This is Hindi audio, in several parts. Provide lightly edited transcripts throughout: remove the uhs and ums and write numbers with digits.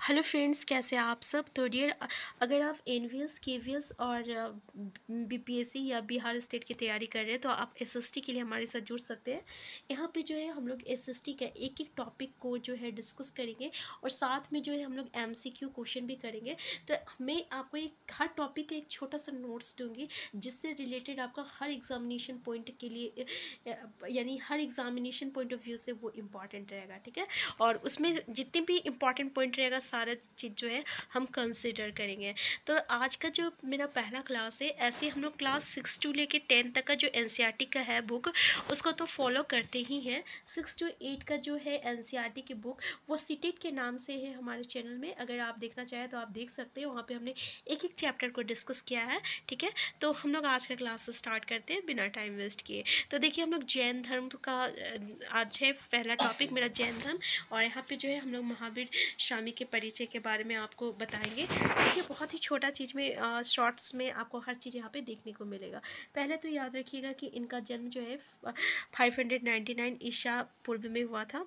हेलो फ्रेंड्स, कैसे हैं आप सब। तो डियर, अगर आप एनवीएस केवीएस और बीपीएससी या बिहार स्टेट की तैयारी कर रहे हैं तो आप एसएसटी के लिए हमारे साथ जुड़ सकते हैं। यहाँ पे जो है हम लोग एसएसटी का एक एक टॉपिक को जो है डिस्कस करेंगे और साथ में जो है हम लोग एमसीक्यू क्वेश्चन भी करेंगे। तो मैं आपको एक हर टॉपिक का एक छोटा सा नोट्स दूंगी जिससे रिलेटेड आपका हर एग्जामिनेशन पॉइंट के लिए यानी हर एग्जामिनेशन पॉइंट ऑफ व्यू से वो इम्पॉर्टेंट रहेगा। ठीक है, और उसमें जितने भी इम्पॉर्टेंट पॉइंट रहेगा सारा चीज़ जो है हम कंसिडर करेंगे। तो आज का जो मेरा पहला क्लास है, ऐसे हम लोग क्लास 6 टू लेके 10 तक का जो एनसीईआरटी का है बुक उसको तो फॉलो करते ही हैं। 6 टू 8 का जो है एनसीईआरटी की बुक वो सीटेट के नाम से है हमारे चैनल में। अगर आप देखना चाहें तो आप देख सकते हैं, वहाँ पे हमने एक एक चैप्टर को डिस्कस किया है। ठीक है, तो हम लोग आज का क्लास स्टार्ट करते हैं बिना टाइम वेस्ट किए। तो देखिए, हम लोग जैन धर्म का आज है पहला टॉपिक मेरा जैन धर्म, और यहाँ पे जो है हम लोग महावीर स्वामी के परिचय के बारे में आपको बताएंगे। देखिए, बहुत ही छोटा चीज़ में शॉर्ट्स में आपको हर चीज़ यहाँ पे देखने को मिलेगा। पहले तो याद रखिएगा कि इनका जन्म जो है 599 ईसा पूर्व में हुआ था,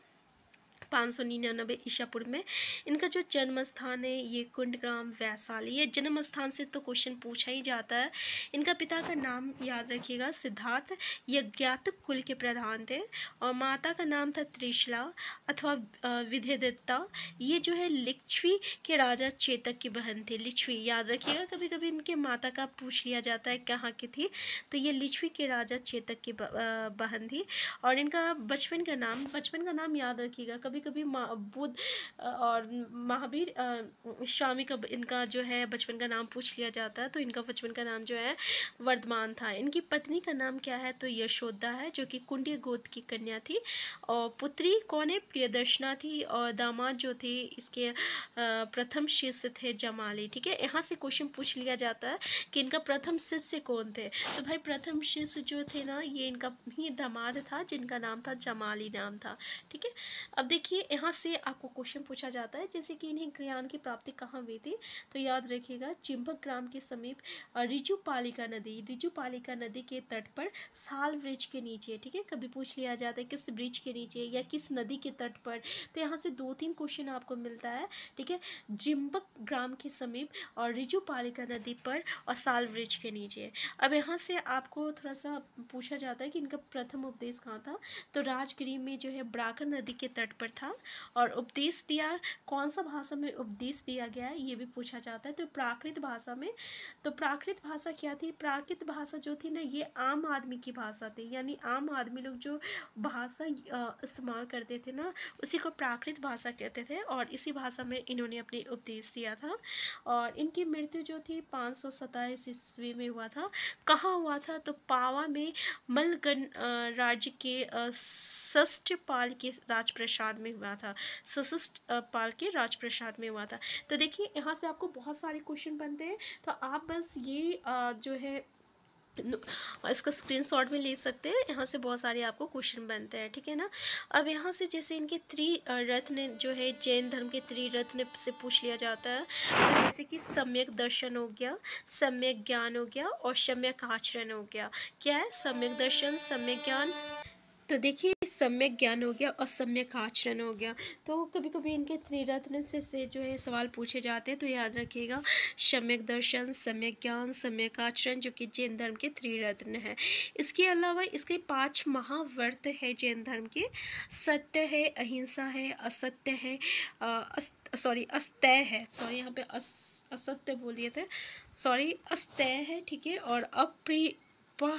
599 ईसा पूर्व में। इनका जो जन्म स्थान है ये कुंडग्राम वैशाली। ये जन्म स्थान से तो क्वेश्चन पूछा ही जाता है। इनका पिता का नाम याद रखिएगा सिद्धार्थ, ये ज्ञात कुल के प्रधान थे, और माता का नाम था त्रिशला अथवा विधेदत्ता। ये जो है लिच्छवी के राजा चेतक की बहन थी। लिच्छवी याद रखिएगा, कभी कभी इनके माता का पूछ लिया जाता है कहाँ की थी, तो ये लिच्छवी के राजा चेतक की बहन थी। और इनका बचपन का नाम याद रखिएगा, कभी कभी बुद्ध और महावीर स्वामी का इनका जो है बचपन का नाम पूछ लिया जाता है, तो इनका बचपन का नाम जो है वर्धमान था। इनकी पत्नी का नाम क्या है, तो यशोदा है, जो कि कुंडी गोत्र की कन्या थी। और पुत्री कौन है, प्रियदर्शना थी। और दामाद जो थे इसके प्रथम शिष्य थे जमाली। ठीक है, यहाँ से क्वेश्चन पूछ लिया जाता है कि इनका प्रथम शिष्य कौन थे। तो भाई प्रथम शिष्य जो थे ना, ये इनका ही दामाद था जिनका नाम था जमाली नाम था। ठीक है, अब देखिए यहाँ से आपको क्वेश्चन पूछा जाता है जैसे कि इन्हें ज्ञान की प्राप्ति कहाँ हुई थी। तो याद रखिएगा, चिंबक ग्राम के समीप रिजुपालिका नदी के तट पर साल वृक्ष के नीचे। ठीक है, कभी पूछ लिया जाता है किस वृक्ष के नीचे या किस नदी के तट पर, तो यहाँ से 2-3 क्वेश्चन आपको मिलता है। ठीक है, चिंबक ग्राम के समीप और रिजुपालिका नदी पर और साल वृक्ष के नीचे। अब यहाँ से आपको थोड़ा सा पूछा जाता है कि इनका प्रथम उपदेश कहाँ था, तो राजगिरी में जो है ब्राकर नदी के तट पर था। और उपदेश दिया कौन सा भाषा में उपदेश दिया गया है ये भी पूछा जाता है, तो प्राकृत भाषा में। तो प्राकृत भाषा क्या थी, प्राकृत भाषा जो थी ना ये आम आदमी की भाषा थी, यानी आम आदमी लोग जो भाषा इस्तेमाल करते थे ना उसी को प्राकृत भाषा कहते थे, और इसी भाषा में इन्होंने अपने उपदेश दिया था। और इनकी मृत्यु जो थी 527 ईस्वी में हुआ था। कहाँ हुआ था, तो पावा में मलगन राज्य के षष्ठपाल के राजप्रसाद में हुआ था। षष्ठपाल के राजप्रसाद में हुआ था। तो देखिए यहाँ से आपको बहुत सारे क्वेश्चन बनते हैं, तो आप बस ये जो है इसका स्क्रीनशॉट भी ले सकते हैं। यहाँ से बहुत सारे आपको क्वेश्चन बनते हैं। ठीक है ना, अब यहाँ से जैसे इनके त्रिरत्न जो है जैन धर्म के त्रिरत्न से पूछ लिया जाता है, तो जैसे कि सम्यक दर्शन हो गया, सम्यक ज्ञान हो गया और सम्यक आचरण हो गया। क्या है, सम्यक दर्शन, सम्यक ज्ञान, तो देखिए सम्यक ज्ञान हो गया और सम्यक आचरण हो गया। तो कभी कभी इनके त्रिरत्न से जो है सवाल पूछे जाते हैं, तो याद रखिएगा सम्यक दर्शन, सम्यक ज्ञान, सम्यक आचरण, जो कि जैन धर्म के त्रिरत्न है। इसके अलावा इसके 5 महाव्रत है जैन धर्म के। सत्य है, अहिंसा है, असत्य है, अस्तेय है, सॉरी यहाँ पे असत्य बोलिए थे, सॉरी अस्तेय है। ठीक है, और अप्रिय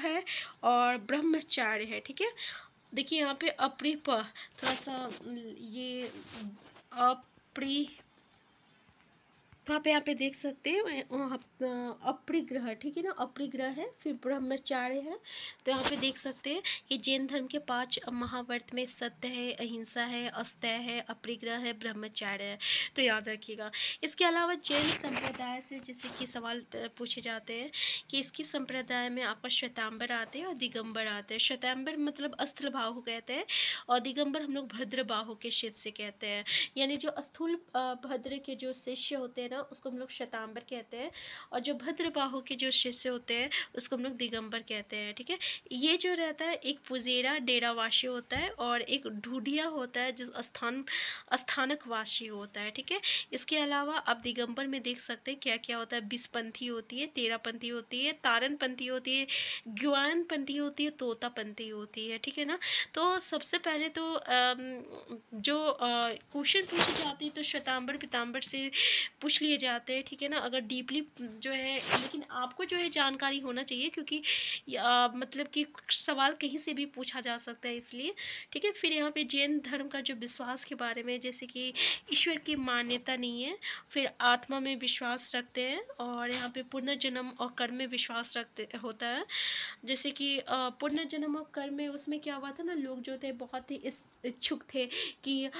है और ब्रह्मचार्य है। ठीक है, देखिए यहाँ पे अप्रिप थोड़ा सा ये अप्रि, तो आप यहाँ पे देख सकते हैं अपरिग्रह। ठीक है ना, अपरिग्रह है, फिर ब्रह्मचार्य है। तो यहाँ पे देख सकते हैं कि जैन धर्म के 5 महाव्रत में सत्य है, अहिंसा है, अस्तेय है, अपरिग्रह है, ब्रह्मचार्य है। तो याद रखिएगा। इसके अलावा जैन संप्रदाय से जैसे कि सवाल पूछे जाते हैं कि इसकी संप्रदाय में आपका श्वेतांबर आते हैं और दिगंबर आते हैं। श्वेतांबर मतलब स्थूल बाहु कहते हैं, और दिगंबर हम लोग भद्र बाहु के शिष्य कहते हैं। यानी जो स्थूल भद्र के जो शिष्य होते हैं ना उसको हम लोग श्वेतांबर कहते हैं, और जो भद्रबाहु के जो शिष्य होते हैं उसको हम लोग दिगंबर कहते हैं। ठीक है, ये जो रहता है एक पुजेरा डेरावासी होता है और एक ढूढ़िया होता है जिस स्थानक वासी होता है। ठीक है, इसके अलावा आप दिगंबर में देख सकते हैं क्या क्या होता है। 20 पंथी होती है, 13 पंथी होती है, तारन पंथी होती है, ग्वान पंथी होती है, तोता पंथी होती है। ठीक है ना, तो सबसे पहले तो जो क्वेश्चन पूछे जाते हैं तो श्वेतांबर पीतांबर से पूछ लिए जाते हैं। ठीक है ना, अगर डीपली जो है, लेकिन आपको जो है जानकारी होना चाहिए क्योंकि मतलब कि सवाल कहीं से भी पूछा जा सकता है इसलिए। ठीक है, फिर यहाँ पे जैन धर्म का जो विश्वास के बारे में, जैसे कि ईश्वर की मान्यता नहीं है, फिर आत्मा में विश्वास रखते हैं, और यहाँ पे पुनर्जन्म और कर्म में विश्वास रखते होता है। जैसे कि पुनर्जन्म और कर्म में उसमें क्या हुआ था ना, लोग जो थे बहुत ही इच्छुक थे कि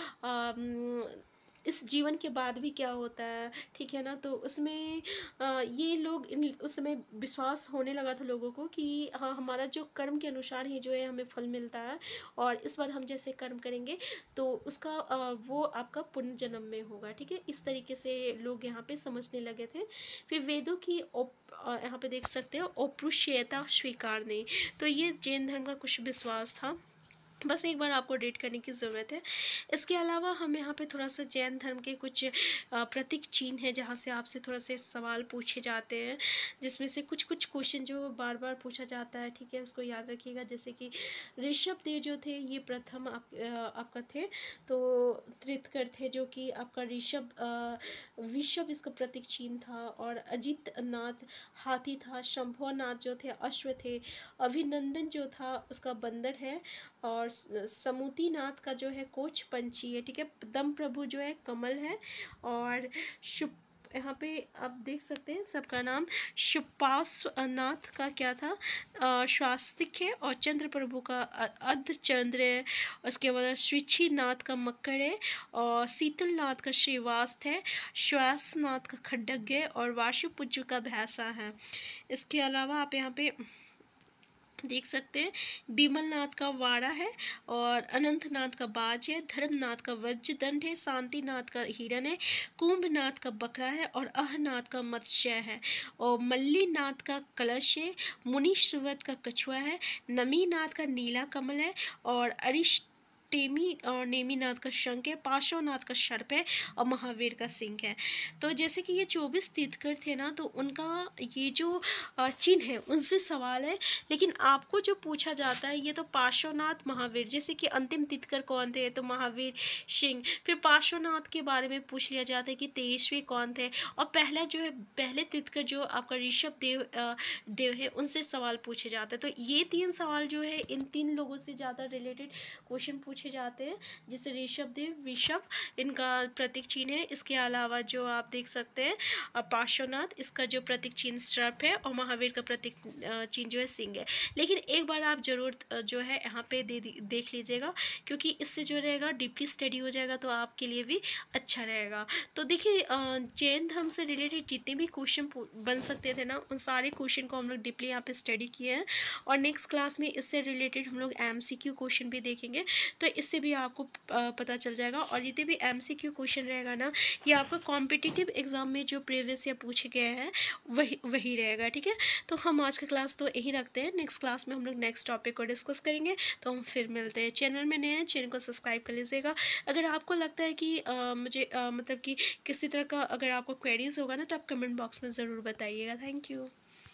इस जीवन के बाद भी क्या होता है। ठीक है ना, तो उसमें ये लोग उसमें विश्वास होने लगा था लोगों को कि हाँ, हमारा जो कर्म के अनुसार ही जो है हमें फल मिलता है, और इस बार हम जैसे कर्म करेंगे तो उसका वो आपका पुनर्जन्म में होगा। ठीक है, इस तरीके से लोग यहाँ पे समझने लगे थे। फिर वेदों की यहाँ पे देख सकते हो औपरुष्यता स्वीकार नहीं, तो ये जैन धर्म का कुछ विश्वास था, बस एक बार आपको डेट करने की ज़रूरत है। इसके अलावा हम यहाँ पे थोड़ा सा जैन धर्म के कुछ प्रतीक चिन्ह है जहाँ से आपसे थोड़ा से सवाल पूछे जाते हैं, जिसमें से कुछ कुछ क्वेश्चन जो बार बार पूछा जाता है। ठीक है, उसको याद रखिएगा। जैसे कि ऋषभ देव जो थे ये प्रथम आपका थे, तो तीर्थकर थे जो कि आपका ऋषभ इसका प्रतीक चिन्ह था, और अजित नाथ हाथी था, शंभुनाथ जो थे अश्व थे, अभिनंदन जो था उसका बंदर है, और समूतिनाथ का जो है कोच पंछी है। ठीक है, दम प्रभु जो है कमल है, और शुभ यहाँ पे आप देख सकते हैं सबका नाम शुपासनाथ का क्या था स्वास्तिक है, और चंद्र प्रभु का अर्धचंद्र है, उसके बाद स्विच्छीनाथ का मकर है, और शीतलनाथ का श्रीवास्त है, श्वासनाथ का खड्डज्ञ है, और वाशुपुत्र का भैंसा है। इसके अलावा आप यहाँ पे देख सकते हैं बिमलनाथ का वाड़ा है, और अनंतनाथ का बाज है, धर्मनाथ का वज्रदंड है, शांतिनाथ का हिरण है, कुंभनाथ का बकरा है, और अहनाथ का मत्स्य है, और मल्लीनाथ का कलश है, मुनीश्वरवत का कछुआ है, नमीनाथ का नीला कमल है, और टेमी और नेमीनाथ का शंख है, पार्श्वनाथ का सर्प है, और महावीर का सिंह है। तो जैसे कि ये 24 तीर्थकर थे ना, तो उनका ये जो चिन्ह है उनसे सवाल है, लेकिन आपको जो पूछा जाता है ये तो पार्श्वनाथ महावीर, जैसे कि अंतिम तीर्थकर कौन थे, तो महावीर सिंह। फिर पार्श्वनाथ के बारे में पूछ लिया जाता है कि 23वें कौन थे, और पहला जो है पहले तीर्थकर जो आपका ऋषभ देव है उनसे सवाल पूछे जाते हैं। तो ये 3 सवाल जो है इन 3 लोगों से ज़्यादा रिलेटेड क्वेश्चन पूछे जाते हैं, जैसे ऋषभ इनका प्रतीक चिन्ह है। इसके अलावा जो आप देख सकते हैं पार्श्वनाथ, इसका जो प्रतीक चिन्ह सर्प है, और महावीर का प्रतीक चिन्ह जो है सिंह है। लेकिन एक बार आप जरूर जो है यहाँ पे देख लीजिएगा, क्योंकि इससे जो रहेगा डीपली स्टडी हो जाएगा, तो आपके लिए भी अच्छा रहेगा। तो देखिए जैन धर्म से रिलेटेड जितने भी क्वेश्चन बन सकते थे ना, उन सारे क्वेश्चन को हम लोग डीपली यहाँ पे स्टडी किए हैं, और नेक्स्ट क्लास में इससे रिलेटेड हम लोग MCQ क्वेश्चन भी देखेंगे, तो इससे भी आपको पता चल जाएगा। और जितने भी MCQ क्वेश्चन रहेगा ना, ये आपका कॉम्पिटिटिव एग्जाम में जो प्रीवियस ईयर पूछे गए हैं वही रहेगा। ठीक है, तो हम आज का क्लास तो यही रखते हैं, नेक्स्ट क्लास में हम लोग नेक्स्ट टॉपिक को डिस्कस करेंगे। तो हम फिर मिलते हैं। चैनल में नए हैं, चैनल को सब्सक्राइब कर लीजिएगा। अगर आपको लगता है कि मुझे मतलब कि किसी तरह का अगर आपको क्वेरीज होगा ना, तो आप कमेंट बॉक्स में ज़रूर बताइएगा। Thank you.